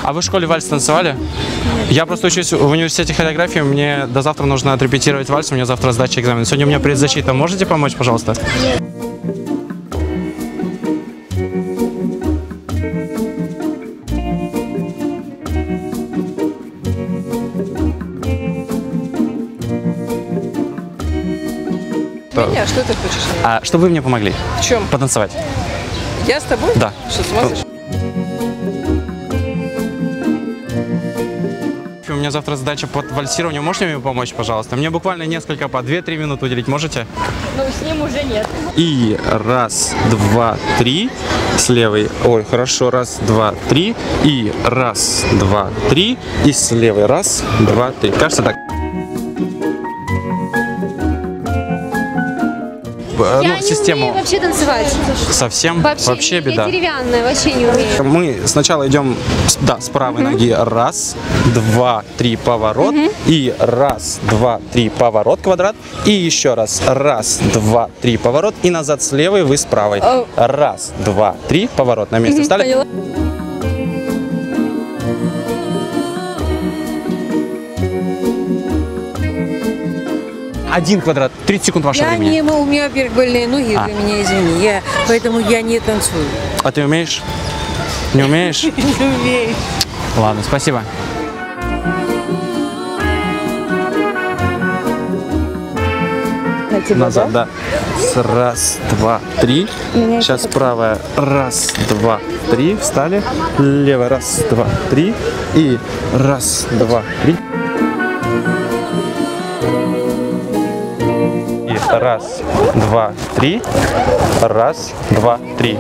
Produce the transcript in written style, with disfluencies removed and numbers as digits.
А вы в школе вальс танцевали? Я просто учусь в университете хореографии, мне до завтра нужно отрепетировать вальс, у меня завтра сдача экзамена. Сегодня у меня предзащита, можете помочь, пожалуйста? Меня? Что ты хочешь? Чтобы вы мне помогли. В чем? Потанцевать. Я с тобой? Да. Что, смотришь? У меня завтра задача по вальсированию. Можете мне помочь, пожалуйста? Мне буквально несколько по 2-3 минуты уделить можете? Ну, с ним уже нет. И раз, два, три. С левой. Ой, хорошо. Раз, два, три. И раз, два, три. И с левой. Раз, два, три. Кажется так. Я не умею вообще танцевать. Совсем? Вообще беда. Я деревянная, вообще не умею. Мы сначала идем, с правой ноги. Раз, два, три, поворот. И раз, два, три, поворот, квадрат. И еще раз. Раз, два, три, поворот. И назад с левой, вы с правой. Раз, два, три, поворот. На месте встали? Один квадрат. 30 секунд вашего времени. У меня, во-первых, больные ноги, для меня, извини. Поэтому я не танцую. А ты умеешь? Не умеешь? Не умею. Ладно, спасибо. Назад, да. Раз, два, три. Сейчас правая. Раз, два, три. Встали. Левая. Раз, два, три. И раз, два, три. И раз, два, три. Раз, два, три.